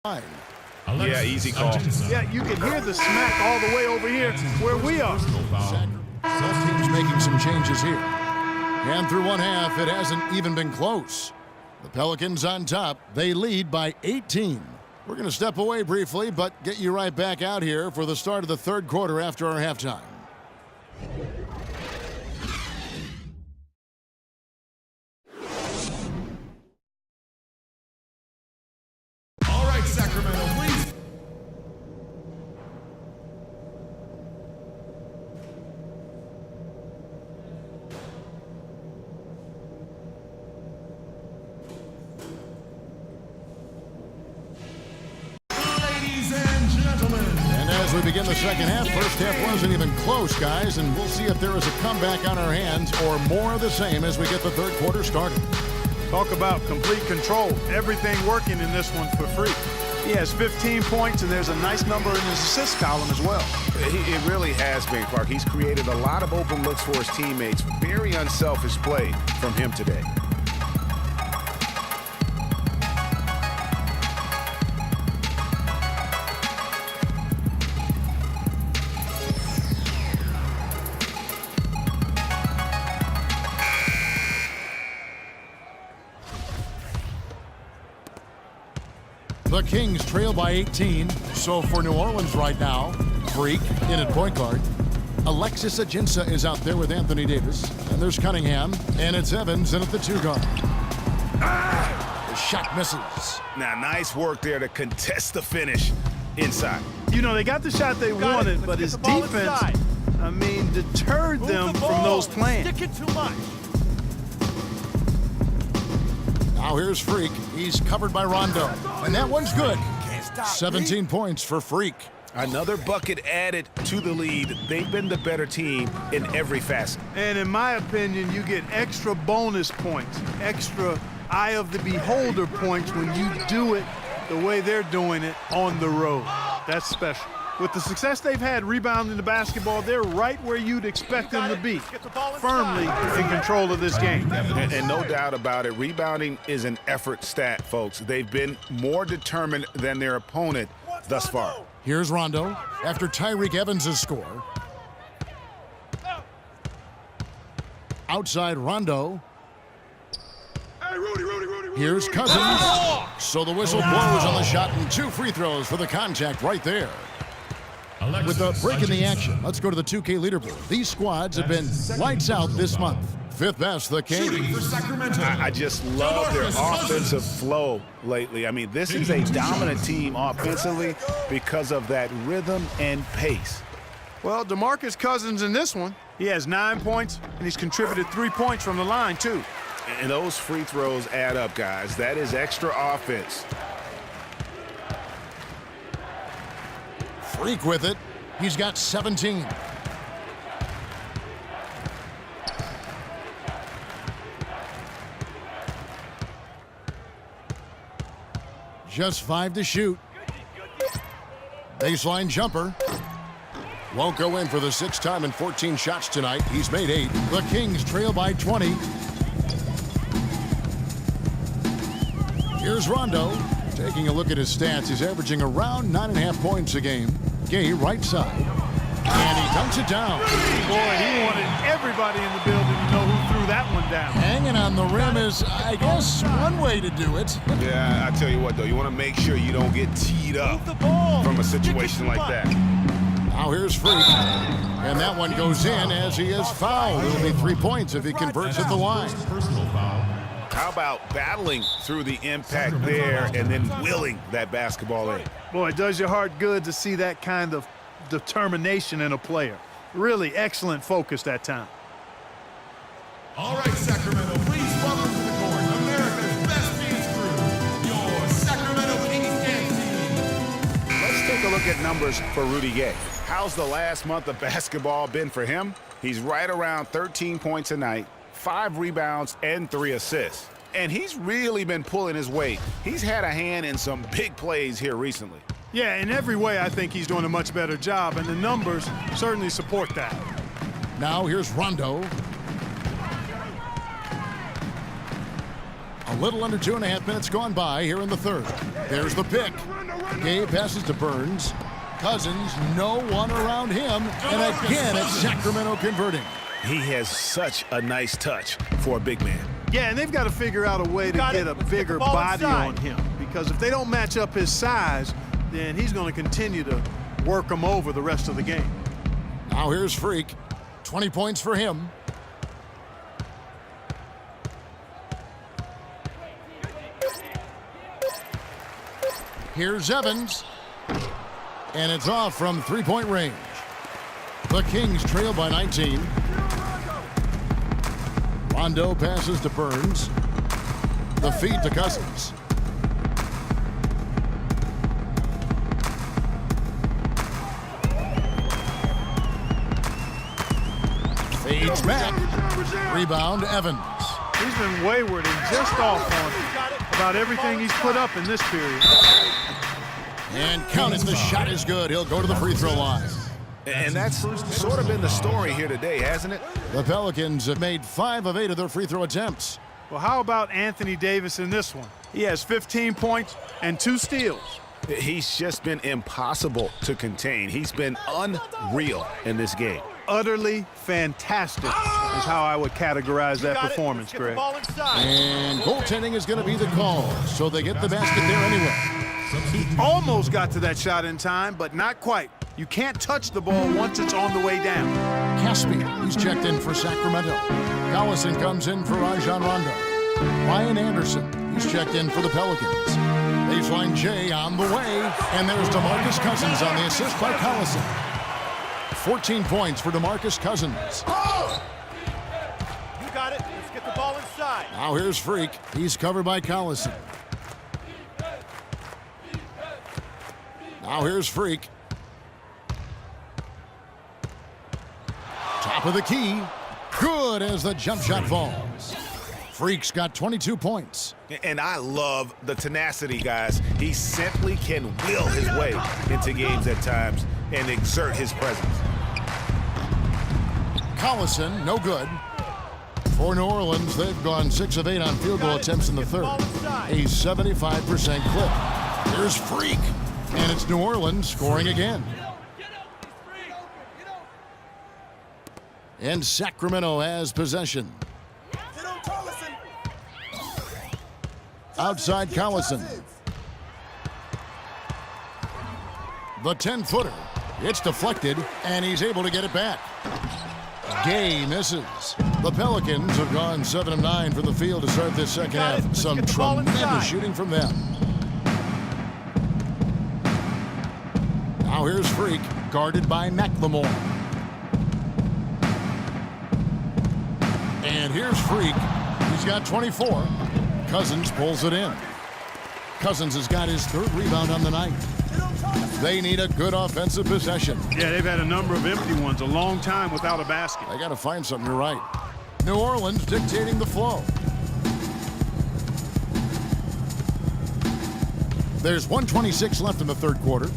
Yeah, easy call. Yeah, you can hear the smack all the way over here where we are. Both teams making some changes here. And through one half, it hasn't even been close. The Pelicans on top. They lead by 18. We're going to step away briefly, but get you right back out here for the start of the third quarter after our halftime. All right, Sacramento, please. Ladies and gentlemen. And as we begin the second half, first half wasn't even close, guys, and we'll see if there is a comeback on our hands or more of the same as we get the third quarter started. Talk about complete control. Everything working in this one for free. He has 15 points, and there's a nice number in his assist column as well. It really has been, Clark. He's created a lot of open looks for his teammates. Very unselfish play from him today. The Kings trail by 18. So for New Orleans right now, Freak in at point guard. Alexis Ajinça is out there with Anthony Davis. And there's Cunningham. And it's Evans in at the two guard. The shot misses. Now, nice work there to contest the finish inside. You know, they got the shot they wanted, but his defense, I mean, deterred them from those plans. Stick it too much. Now here's Freak. He's covered by Rondo. And that one's good. 17 points for Freak. Another bucket added to the lead. They've been the better team in every facet. And in my opinion, you get extra bonus points, extra eye of the beholder points when you do it the way they're doing it on the road. That's special. With the success they've had rebounding the basketball, they're right where you'd expect them to be, firmly in control of this game. And no doubt about it, rebounding is an effort stat, folks. They've been more determined than their opponent thus far. Here's Rondo after Tyreke Evans' score. Outside Rondo. Here's Cousins. So the whistle blows on the shot and 2 free throws for the contact right there. With a break in the action, let's go to the 2K leaderboard. These squads have been lights out this month. Fifth best, the Kings. I just love their offensive flow lately. I mean, this is a dominant team offensively because of that rhythm and pace. Well, DeMarcus Cousins in this one, he has 9 points, and he's contributed 3 points from the line, too. And those free throws add up, guys. That is extra offense. Freak with it. He's got 17. Just 5 to shoot. Baseline jumper. Won't go in for the 6th time in 14 shots tonight. He's made 8. The Kings trail by 20. Here's Rondo. Taking a look at his stats, he's averaging around 9.5 points a game. Gay right side. And he dunks it down. Boy, he wanted everybody in the building to know who threw that one down. Hanging on the rim is, I guess, one way to do it. Yeah, I tell you what, though, you want to make sure you don't get teed up from a situation like that. Now here's Freak. And that one goes in as he is fouled. It'll be 3 points if he converts at the line. Personal foul. How about battling through the impact there and then willing that basketball in? Boy, it does your heart good to see that kind of determination in a player. Really excellent focus that time. All right, Sacramento, please welcome to the court America's best dance crew, your Sacramento Kings dance team. Let's take a look at numbers for Rudy Gay. How's the last month of basketball been for him? He's right around 13 points a night, 5 rebounds, and 3 assists. And he's really been pulling his weight. He's had a hand in some big plays here recently. Yeah, in every way, I think he's doing a much better job, and the numbers certainly support that. Now here's Rondo. A little under 2.5 minutes gone by here in the third. There's the pick. Gay passes to Burns. Cousins, no one around him. And again, it's Sacramento converting. He has such a nice touch for a big man. Yeah, and they've got to figure out a way to get a bigger body on him, because if they don't match up his size, then he's going to continue to work him over the rest of the game. Now here's Freak. 20 points for him. Here's Evans. And it's off from three-point range. The Kings trail by 19. Rondo passes to Burns. The feed to Cousins. Fades back. Rebound, Evans. He's been wayward and just off on about everything he's put up in this period. And counting, the shot is good. He'll go to the free throw line. And that's sort of been the story here today, hasn't it? The Pelicans have made 5 of 8 of their free throw attempts. Well, how about Anthony Davis in this one? He has 15 points and 2 steals. He's just been impossible to contain. He's been unreal in this game. Utterly fantastic is how I would categorize that performance, Greg. And goaltending is going to be the call, so they get the basket there anyway. He almost got to that shot in time, but not quite. You can't touch the ball once it's on the way down. Caspian, he's checked in for Sacramento. Collison comes in for Rajon Rondo. Ryan Anderson, he's checked in for the Pelicans. Baseline J on the way, and there's DeMarcus Cousins on the assist by Collison. 14 points for DeMarcus Cousins. You got it. Let's get the ball inside. Now here's Freak. He's covered by Collison. Now here's Freak. Top of the key. Good as the jump shot falls. Freak's got 22 points. And I love the tenacity, guys. He simply can will his way into games at times and exert his presence. Collison, no good. For New Orleans, they've gone 6 of 8 on field goal attempts in the third. A 75% clip. Here's Freak. And it's New Orleans scoring again. And Sacramento has possession. Outside Collison. The 10-footer. It's deflected, and he's able to get it back. Gay misses. The Pelicans have gone 7 of 9 from the field to start this second half. Some tremendous shooting from them. Now here's Freak, guarded by McLemore. And here's Freak. He's got 24. Cousins pulls it in. Cousins has got his 3rd rebound on the night. They need a good offensive possession. Yeah, they've had a number of empty ones, a long time without a basket. They got to find something. You're right. New Orleans dictating the flow. There's 1:26 left in the third quarter.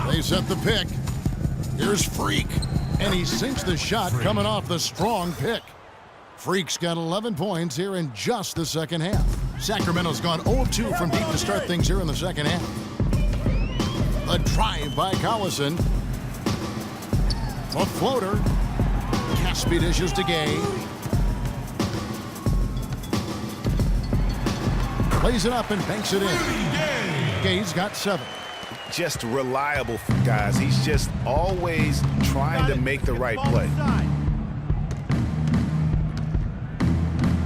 They set the pick. Here's Freak. And he sinks the shot coming off the strong pick. Freak's got 11 points here in just the second half. Sacramento's gone 0-2 from deep to start things here in the second half. A drive by Collison. A floater. Caspi dishes to Gay. Plays it up and banks it in. Gay's got 7. Just reliable, guys. He's just always trying to make the right play.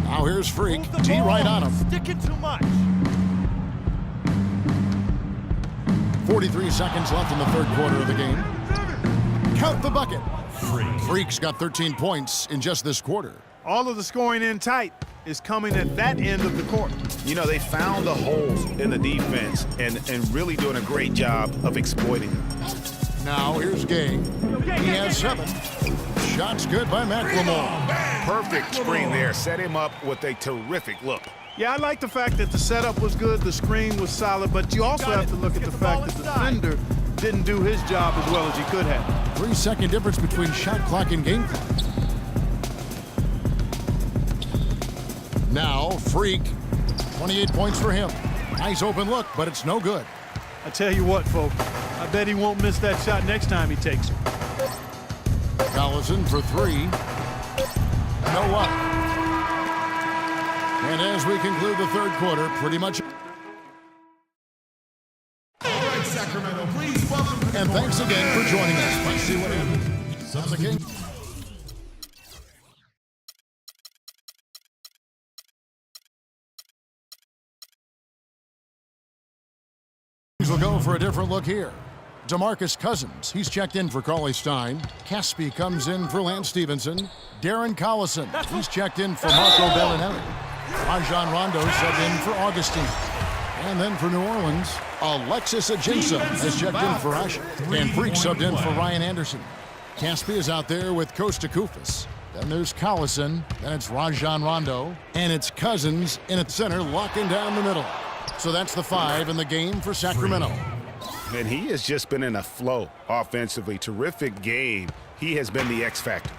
Now here's Freak. D right on him. Sticking too much. 43 seconds left in the third quarter of the game. Count the bucket. Freak's got 13 points in just this quarter. All of the scoring in tight is coming at that end of the court. You know, they found the holes in the defense and really doing a great job of exploiting them. Now here's Gay. He has 7. Shots good by McLemore. Perfect screen there. Set him up with a terrific look. Yeah, I like the fact that the setup was good, the screen was solid, but you also have to look at the fact that the defender didn't do his job as well as he could have. 3-second difference between shot clock and game clock. Now Freak, 28 points for him. Nice open look, but it's no good. I tell you what, folks, I bet he won't miss that shot next time he takes it. Collison for three. No up. And as we conclude the third quarter, pretty much. All right, Sacramento, please welcome to the And court. thanks again for joining us. Let's see what happens. On the Kings. We'll go for a different look here. DeMarcus Cousins, he's checked in for Cauley Stein. Caspi comes in for Lance Stevenson. Darren Collison, he's checked in for Marco Bellinelli. Rajon Rondo subbed in for Augustine. And then for New Orleans, Alexis Ajinça has checked in for Asher. And Freak subbed in for Ryan Anderson. Caspi is out there with Costa Koufos. Then there's Collison. Then it's Rajon Rondo. And it's Cousins in at center, locking down the middle. So that's the five in the game for Sacramento. And he has just been in a flow offensively. Terrific game. He has been the X factor.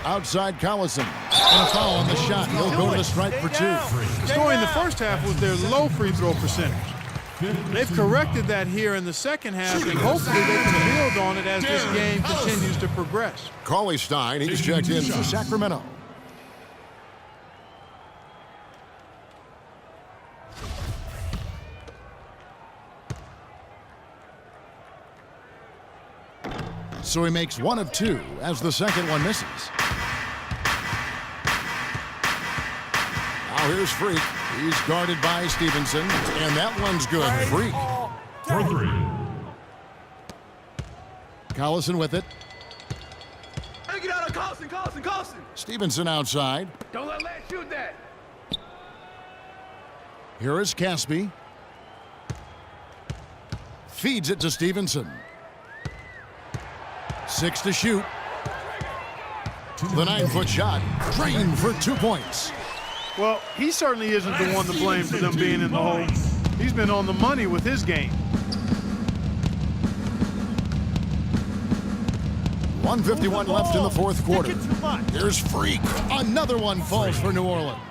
Outside Collison. And a foul on the shot. He'll go to the stripe for two. The story in the first half was their low free throw percentage. They've corrected that here in the second half, and hopefully they can build on it as this game continues to progress. Cauley Stein, he's checked in for Sacramento. So he makes one of two as the second one misses. Now here's Freak. He's guarded by Stevenson, and that one's good. Freak. For three. Collison with it. Get out of Collison. Stevenson outside. Don't let Lance shoot that. Here is Caspi. Feeds it to Stevenson. 6 to shoot. The 9-foot shot drained for 2 points. Well, he certainly isn't the one to blame for them being in the hole. He's been on the money with his game. 1:51 left in the fourth quarter. Here's Freak. Another one falls for New Orleans.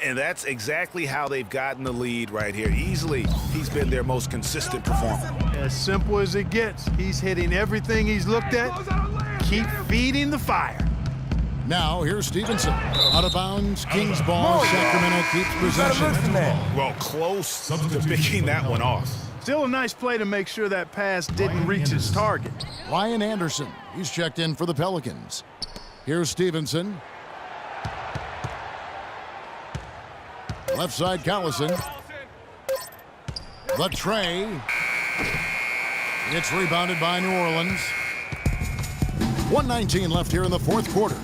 And that's exactly how they've gotten the lead right here. Easily, he's been their most consistent performer. As simple as it gets. He's hitting everything he's looked at. Keep feeding the fire. Now here's Stevenson. Out of bounds, Kings ball. Sacramento keeps possession. Well, close to picking that one off. Still a nice play to make sure that pass didn't reach its target. Ryan Anderson, he's checked in for the Pelicans. Here's Stevenson. Left side Collison. The tray. It's rebounded by New Orleans. 1:19 left here in the fourth quarter.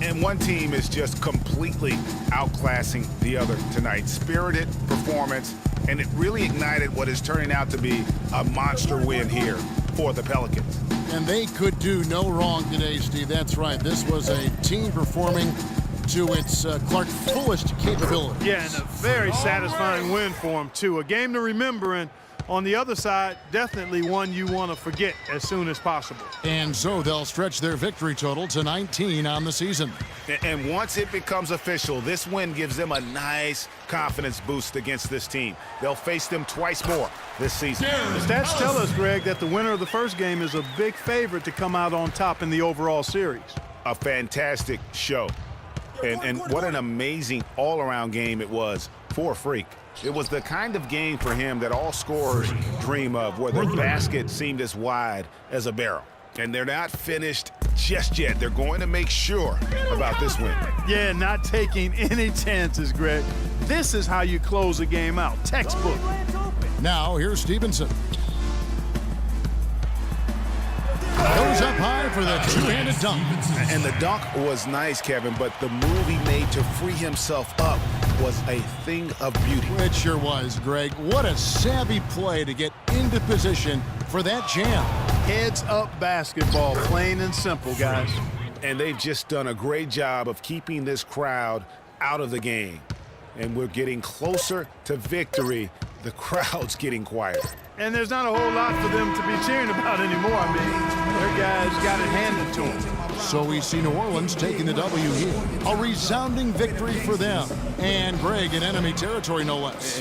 And one team is just completely outclassing the other tonight. Spirited performance, and it really ignited what is turning out to be a monster win here for the Pelicans. And they could do no wrong today, Steve. That's right. This was a team performing to its Clark fullest capability. Yeah, and a very satisfying win for him, too. A game to remember, and on the other side, definitely one you want to forget as soon as possible. And so they'll stretch their victory total to 19 on the season. And once it becomes official, this win gives them a nice confidence boost against this team. They'll face them twice more this season. The stats tell us, Greg, that the winner of the first game is a big favorite to come out on top in the overall series. A fantastic show. And what an amazing all-around game it was for Freak. It was the kind of game for him that all scorers dream of, where the basket seemed as wide as a barrel. And they're not finished just yet. They're going to make sure about this win. Yeah, not taking any chances, Greg. This is how you close a game out. Textbook. Now here's Stevenson. Goes up high for the two-handed dunk. And the dunk was nice, Kevin, but the move he made to free himself up was a thing of beauty. It sure was, Greg. What a savvy play to get into position for that jam. Heads up basketball, plain and simple, guys. And they've just done a great job of keeping this crowd out of the game. And we're getting closer to victory The crowd's getting quieter. And there's not a whole lot for them to be cheering about anymore. I mean, their guys got it handed to them. So we see New Orleans taking the W here. A resounding victory for them. And Greg in enemy territory, no less.